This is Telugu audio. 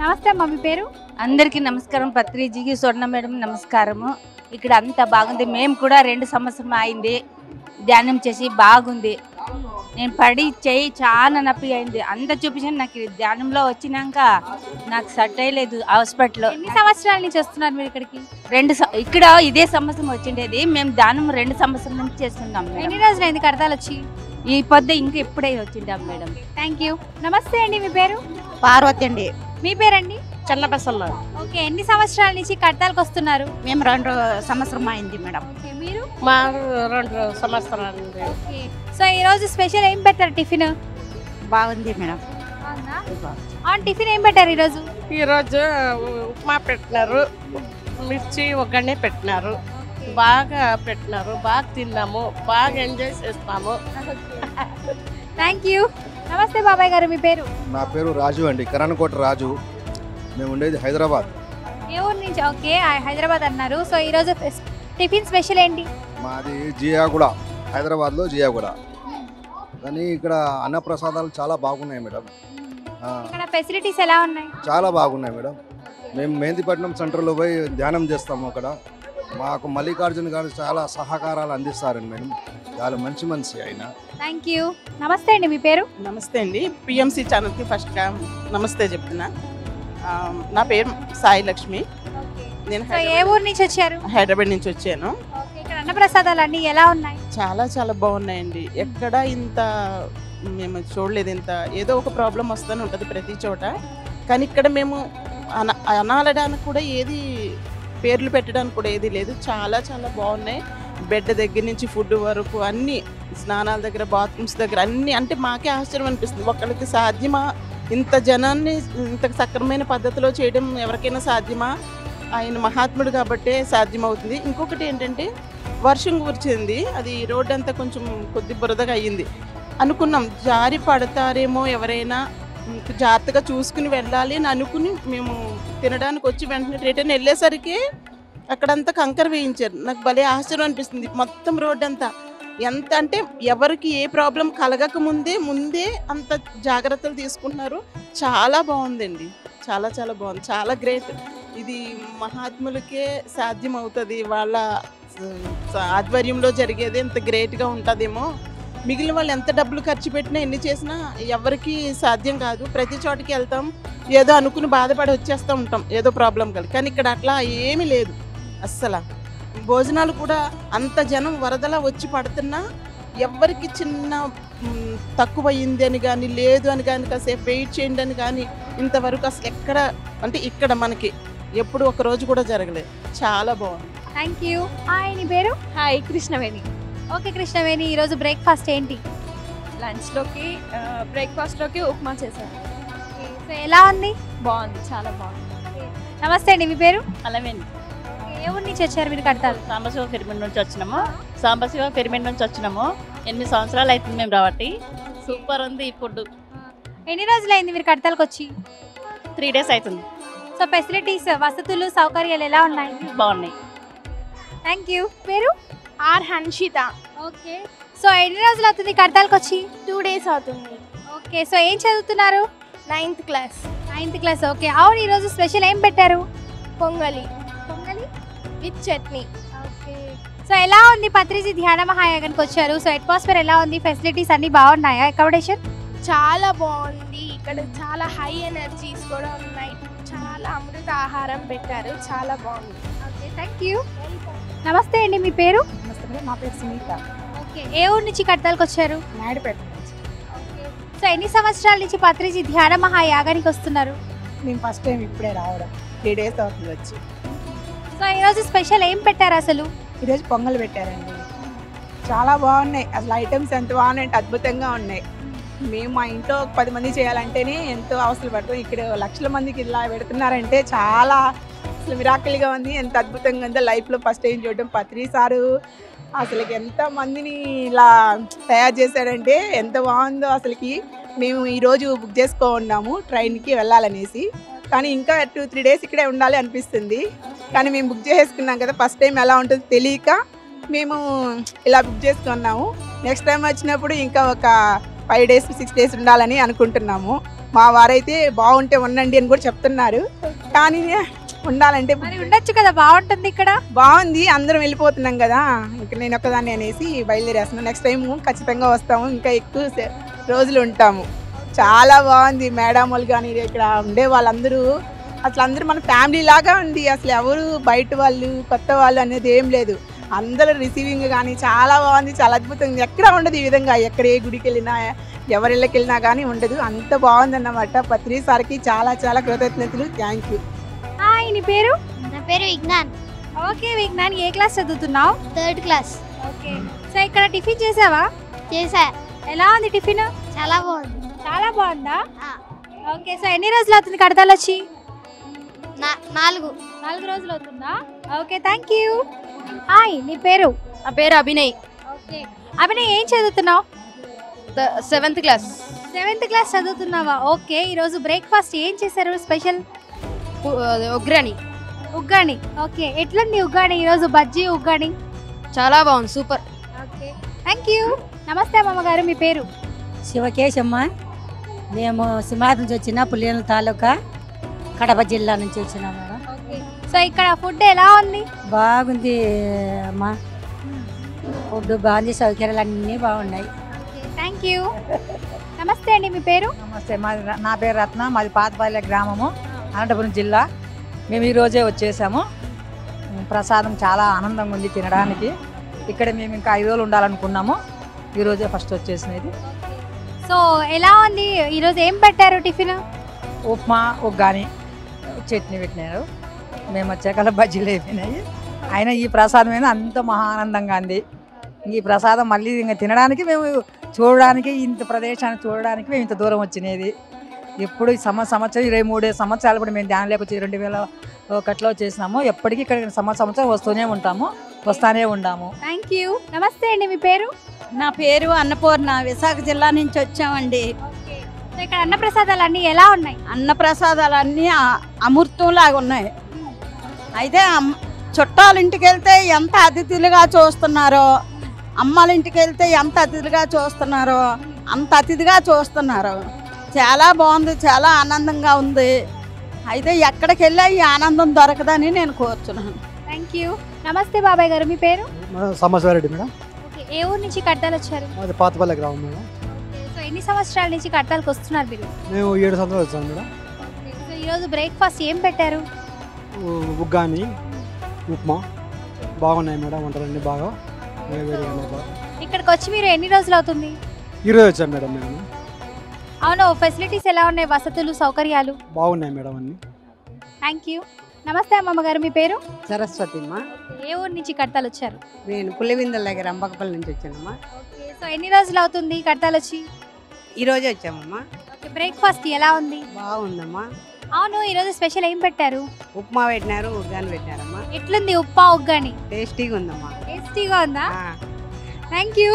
నమస్తే అమ్మ, మీ పేరు? అందరికీ నమస్కారం. పత్రిజీకి స్వర్ణ మేడం నమస్కారము. ఇక్కడ అంతా బాగుంది. మేము కూడా 2 సంవత్సరం అయింది ధ్యానం చేసి, బాగుంది. నేను పడి చేయి చాలా నొప్పి అయింది. అంత చూపించాను. నాకు ధ్యానంలో వచ్చినాక నాకు సెట్ అయ్యలేదు హాస్పిటల్లో. ఎన్ని సంవత్సరాల నుంచి వస్తున్నారు మీరు ఇక్కడికి? ఇక్కడ ఇదే సంవత్సరం వచ్చిండేది. మేము ధ్యానం 2 సంవత్సరాల నుంచి చేస్తున్నాం. ఎన్ని రోజులైంది కడతాలు వచ్చి? ఈ పొద్దు ఇంకా ఎప్పుడే వచ్చింటాం మేడం. Thank you. నమస్తే అండి, మీ పేరు? పార్వతి అండి. మీ పేరండి? చిన్నపసల్లో. ఓకే, ఎన్ని సంవత్సరాల నుంచి కడతాలకు వస్తున్నారు? మేము 2 సంవత్సరం అయింది మేడం. ఓకే, మీరు? మా 2 సంవత్సరాలు. ఓకే, సో ఈ రోజు స్పెషల్ ఏం పెట్టారు టిఫిన్? బాగుంది మేడం. టిఫిన్ ఏం పెట్టారు ఈరోజు? ఈరోజు ఉప్మా పెట్టినారు, మిర్చి ఒక్కనే పెట్టినారు, బాగా పెట్టినారు, బాగా తిన్నాము, బాగా ఎంజాయ్ చేస్తాము. Thank you. నమస్తే బాబాయ్ గారు, మీ పేరు? నా పేరు రాజు అండి, కరణకోట రాజు. మేము ఉండేది హైదరాబాద్. ఏ ఊరు నుంచి? ఓకే, హైదరాబాద్ అన్నారు. సో ఈరోజు టిఫిన్ స్పెషల్ ఏంటి? మాది జియాగూడ, హైదరాబాద్లో జియాగూడ. కానీ ఇక్కడ అన్నప్రసాదాలు చాలా బాగున్నాయి మేడం. ఇక్కడ ఫెసిలిటీస్ ఎలా ఉన్నాయి? చాలా బాగున్నాయి మేడం. మేము మెహందీపట్నం సెంటర్లో పోయి ధ్యానం చేస్తాము. అక్కడ మాకు మల్లికార్జున గారు చాలా సహకారాలు అందిస్తారండి మేడం. చాలా మంచి మనిషి ఆయన. Thank you. నమస్తే అండి, మీ పేరు? నమస్తే అండి. పిఎంసి ఛానల్కి ఫస్ట్గా నమస్తే చెప్తున్నా. నా పేరు సాయి లక్ష్మి. నేను ఏ ఊరు నుంచి వచ్చారు? హైదరాబాద్ నుంచి వచ్చాను. ఇక్కడ అన్నప్రసాదాలు అన్ని ఎలా ఉన్నాయి? చాలా చాలా బాగున్నాయండి. ఎక్కడ ఇంత మేము చూడలేదు. ఇంత ఏదో ఒక ప్రాబ్లం వస్తూనే ఉంటుంది ప్రతి చోట. కానీ ఇక్కడ మేము అనాలడానికి కూడా ఏది, పేర్లు పెట్టడానికి కూడా ఏది లేదు. చాలా చాలా బాగున్నాయి. బెడ్ దగ్గర నుంచి ఫుడ్ వరకు అన్నీ, స్నానాల దగ్గర, బాత్రూమ్స్ దగ్గర అన్నీ. అంటే మాకే ఆశ్చర్యం అనిపిస్తుంది. ఒకళ్ళకి సాధ్యమా ఇంత జనాన్ని ఇంత సక్రమైన పద్ధతిలో చేయడం? ఎవరికైనా సాధ్యమా? ఆయన మహాత్ముడు కాబట్టే సాధ్యమవుతుంది. ఇంకొకటి ఏంటంటే వర్షం కురిచింది, అది రోడ్డు అంతా కొంచెం కొద్ది బురదగా అయ్యింది. అనుకున్నాం జారి పడతారేమో ఎవరైనా, జాగ్రత్తగా చూసుకుని వెళ్ళాలి అని అనుకుని మేము తినడానికి వచ్చి వెంటనే రిటర్న్ వెళ్ళేసరికి అక్కడంతా కంకర వేయించారు. నాకు భలే ఆశ్చర్యం అనిపిస్తుంది. మొత్తం రోడ్డు అంతా ఎంత అంటే ఎవరికి ఏ ప్రాబ్లం కలగక ముందే అంత జాగ్రత్తలు తీసుకుంటున్నారు. చాలా బాగుందండి. చాలా చాలా బాగుంది. చాలా గ్రేట్. ఇది మహాత్ములకే సాధ్యం అవుతుంది. వాళ్ళ ఆధ్వర్యంలో జరిగేది ఎంత గ్రేట్గా ఉంటుందేమో. మిగిలిన వాళ్ళు ఎంత డబ్బులు ఖర్చు పెట్టినా, ఎన్ని చేసినా ఎవరికి సాధ్యం కాదు. ప్రతి చోటికి వెళ్తాం, ఏదో అనుకుని బాధపడి వచ్చేస్తూ ఉంటాం ఏదో ప్రాబ్లం కలిగి. కానీ ఇక్కడ అట్లా ఏమీ లేదు అస్సలు. భోజనాలు కూడా అంత జనం వరదలా వచ్చి పడుతున్నా ఎవరికి చిన్న తక్కువ అయింది అని కానీ, లేదు అని కానీ, కాసేపు వెయిట్ చేయండి అని కానీ ఇంతవరకు అసలు ఎక్కడ, అంటే ఇక్కడ మనకి ఎప్పుడు ఒక రోజు కూడా జరగలేదు. చాలా బాగుంది. Thank you. హాయ్, నీ పేరు? హాయ్, కృష్ణవేణి. ఓకే కృష్ణవేణి, ఈరోజు బ్రేక్ఫాస్ట్ ఏంటి? లంచ్లోకి బ్రేక్ఫాస్ట్లోకి ఉప్మా చేశాను. సో ఎలా ఉంది? బాగుంది, చాలా బాగుంది. నమస్తే అండి, మీ పేరు? అలావేండి. ఏ ఊరు నుంచి వచ్చారు మీరు కడతారు? సాంబశివ పిరమిడ్ నుంచి వచ్చినాము. 8 సంవత్సరాలు అవుతుంది మేము రాబట్టి. సూపర్ ఉంది ఈ ఫుడ్. ఎన్ని రోజులు అయింది మీరు కడతాలకు వచ్చి? 3 డేస్ అవుతుంది. సో ఫెసిలిటీస్, వసతులు, సౌకర్యాలు ఎలా ఉన్నాయి? బాగున్నాయి. Thank you. పేరు? ఆర్ హన్షిత. ఓకే, సో ఎన్ని రోజులు అవుతుంది కడతాలకు వచ్చి? 2 డేస్ అవుతుంది. ఓకే, సో ఏం చదువుతున్నారు? 9th class. 9th class. Okay, అవును, ఈరోజు స్పెషల్ ఏం పెట్టారు? పొంగలి పొంగలి విత్ చట్నీ. ఓకే, సో ఎలా ఉంది? పత్రిజీ ధ్యాన మహాయాగానికి వచ్చారు. సో అట్మాస్ఫియర్ ఎలా ఉంది? ఫెసిలిటీస్ అన్ని బాగున్నాయా? అకామిడేషన్ చాలా బాగుంది. ఇక్కడ చాలా హై ఎనర్జీస్ కూడా ఉన్నాయి. చాలా అమృత ఆహారం పెట్టారు. చాలా బాగుంది. Okay, thank you. నమస్తే అండి, మీ పేరు? నా పేరు సునీత. ఓకే, ఏ ఊరు నుంచి కడతాలకు వచ్చారు? నాయుడుపేట నుంచి. ఓకే, సో ఎన్ని సంవత్సరాల నుంచి పత్రిజీ ధ్యాన మహాయాగానికి వస్తున్నారు? మేము ఫస్ట్ టైం ఇప్పుడే రావడం. 3 డేస్ అవుతుంది వచ్చి. సో ఈరోజు స్పెషల్ ఏం పెట్టారు అసలు? ఈరోజు పొంగల్ పెట్టారండి. చాలా బాగున్నాయి. అసలు ఐటమ్స్ ఎంత బాగున్నాయి అంటే అద్భుతంగా ఉన్నాయి. మేము మా ఇంట్లో 10 మంది చేయాలంటేనే ఎంతో అవసరం పడుతుంది. ఇక్కడ లక్షల మందికి ఇలా పెడుతున్నారంటే చాలా అసలు మిరాకిల్గా ఉంది. ఎంత అద్భుతంగా ఉందో. లైఫ్లో ఫస్ట్ టైం చూడడం. పత్రి సారు అసలు ఎంత మందిని ఇలా తయారు చేశాడంటే ఎంత బాగుందో అసలుకి. మేము ఈరోజు బుక్ ఉన్నాము ట్రైన్కి వెళ్ళాలనేసి. కానీ ఇంకా 2-3 డేస్ ఇక్కడే ఉండాలి అనిపిస్తుంది. కానీ మేము బుక్ చేసుకున్నాం కదా, ఫస్ట్ టైం ఎలా ఉంటుందో తెలియక మేము ఇలా బుక్ చేసుకున్నాము. నెక్స్ట్ టైం వచ్చినప్పుడు ఇంకా ఒక 5 days 6 days ఉండాలని అనుకుంటున్నాము. మా వారైతే బాగుంటే ఉండండి అని కూడా చెప్తున్నారు. కానీ ఉండాలంటే మరి ఉండొచ్చు కదా, బాగుంటుంది ఇక్కడ. బాగుంది, అందరం వెళ్ళిపోతున్నాం కదా, ఇంకా నేను ఒక్కదాన్ని అనేసి బయలుదేరేస్తున్నాను. నెక్స్ట్ టైం ఖచ్చితంగా వస్తాము, ఇంకా ఎక్కువ రోజులు ఉంటాము. చాలా బాగుంది. మేడం వాళ్ళు కానీ ఇక్కడ ఉండే వాళ్ళందరూ అసలు అందరూ మన ఫ్యామిలీ లాగా ఉంది. అసలు ఎవరు బయట వాళ్ళు కొత్త వాళ్ళు అనేది ఏం లేదు. అందరూ రిసీవింగ్ కానీ చాలా బాగుంది, చాలా అద్భుతంగా. ఎక్కడ ఉండదు ఈ విధంగా, ఎక్కడ ఏ గుడికి వెళ్ళినా ఎవరి ఇళ్ళకి వెళ్ళినా కానీ ఉండదు. అంత బాగుందన్నమాట. పత్రి సార్కి చాలా చాలా కృతజ్ఞతలు. Thank you. హాయ్, నీ పేరు? నా పేరు విజ్ఞాన్. ఓకే విజ్ఞాన్, ఏ క్లాస్ చదువుతున్నావు? 3rd class. ఓకే, సో ఇక్కడ టిఫిన్ చేసావా? చేసా. ఎలా ఉంది టిఫిన్? చాలా బాగుంది. చాలా బాగుందా? ఓకే, సో ఎన్ని రోజులు అవుతుంది కడతాలు వచ్చి? 4 రోజులు అవుతుందా? Okay, thank you. హాయ్, నీ పేరు? నా పేరు అభినయ్. ఓకే అభినయ్, ఏం చదువుతున్నావు? 7th class. 7th క్లాస్ చదువుతున్నావా? ఓకే, ఈరోజు బ్రేక్ఫాస్ట్ ఏం చేశారు స్పెషల్? ఉగ్రాని. ఉగ్గాని. ఓకే, ఎట్లుంది ఉగ్గాని ఈరోజు? బజ్జీ ఉగ్గాని చాలా బాగుంది, సూపర్. Okay, thank you. నమస్తే అమ్మమ్మ గారు, మీ పేరు? శివకేశమ్మ. మేము సింహాద్రి నుంచి వచ్చిన పులివెందుల తాలూకా, కడప జిల్లా నుంచి వచ్చినాం మేడం. ఓకే, సో ఇక్కడ ఫుడ్ ఎలా ఉంది? బాగుంది అమ్మా, ఫుడ్ బాగుంది, సౌకర్యాలు అన్నీ బాగున్నాయి. Okay, thank you. నమస్తే అండి, మీ పేరు? నమస్తే, నా పేరు రత్న, మాది పాతపల్లె గ్రామము, అనంతపురం జిల్లా. మేము ఈరోజే వచ్చేసాము. ప్రసాదం చాలా ఆనందంగా ఉంది తినడానికి. ఇక్కడ మేము ఇంకా 5 రోజులు ఉండాలనుకున్నాము, ఈరోజే ఫస్ట్ వచ్చేసినది. సో ఎలా ఉంది ఈరోజు? ఏం పెట్టారు టిఫిన్? ఉప్మా, ఉగ్గాని, చట్నీ పెట్టినారు. మేము వచ్చాక బజ్జీలు అయిపోయినాయి. అయినా ఈ ప్రసాదం అయినా అంత మహా ఆనందంగా ఉంది. ఈ ప్రసాదం మళ్ళీ ఇంకా తినడానికి, మేము చూడడానికి, ఇంత ప్రదేశాన్ని చూడడానికి మేము ఇంత దూరం వచ్చినది. ఎప్పుడు ఈ సంవత్సరం 23 సంవత్సరాలు కూడా మేము ధ్యానంలోకి వచ్చి 2001లో చేసినాము. ఎప్పటికీ ఇక్కడ సంవత్సరం వస్తూనే ఉంటాము, వస్తానే ఉన్నాము. Thank you. నమస్తే అండి, మీ పేరు? నా పేరు అన్నపూర్ణ, విశాఖ జిల్లా నుంచి వచ్చామండి. సో ఇక్కడ అన్న ప్రసాదాలు అన్నీ ఎలా ఉన్నాయి? అన్న ప్రసాదాలన్నీ అమృతంలాగా ఉన్నాయి. అయితే చుట్టాల ఇంటికి వెళ్తే ఎంత అతిథులుగా చూస్తున్నారో, అమ్మల ఇంటికి వెళ్తే ఎంత అతిథిగా చూస్తున్నారో అంత అతిథిగా చూస్తున్నారు. చాలా బాగుంది, చాలా ఆనందంగా ఉంది. అయితే ఎక్కడికి వెళ్ళా ఈ ఆనందం దొరకదని నేను కోరుచున్నాను. Thank you. నమస్తే బాబాయ్ గారు, మీ పేరు? సమస్వారెడ్డి మేడం. ఓకే, ఏ ఊరు నుంచి కడతాలు వచ్చారు? మాది పాతపల్లె గ్రామం మేడం. సో ఎన్ని సంవత్సరాల నుంచి కడతాలకు వస్తున్నారు మీరు? మేము 7 సంవత్సరాలు వచ్చాము మేడం. సో ఈరోజు బ్రేక్ఫాస్ట్ ఏం పెట్టారు? ఉగ్గాని, ఉప్మా బాగున్నాయి మేడం. వంటలన్నీ బాగా ఇక్కడికి వచ్చి మీరు ఎన్ని రోజులు అవుతుంది? ఈరోజు వచ్చాము మేడం. మేము అవును, ఫెసిలిటీస్ ఎలా ఉన్నాయి? వసతులు, సౌకర్యాలు బాగున్నాయి మేడం అన్ని. Thank you. నమస్తే అమ్మమ్మ గారు, మీ పేరు? సరస్వతిమ్మ. ఏ ఊరు నుంచి కడతాలు వచ్చారు? నేను పులివెందుల దగ్గర అంబకపల్లి నుంచి వచ్చానమ్మా. ఓకే, సో ఎన్ని రోజులు అవుతుంది కడతాలు వచ్చి? ఈరోజే వచ్చామమ్మా. ఓకే, బ్రేక్ఫాస్ట్ ఎలా ఉంది? బాగుందమ్మా. అవును, ఈరోజు స్పెషల్ ఏం పెట్టారు? ఉప్మా పెట్టినారు, ఉగ్గాని పెట్టినారమ్మా. ఎట్లుంది ఉప్మా ఉగ్గాని? టేస్టీగా ఉందమ్మా. టేస్టీగా ఉందా? Thank you.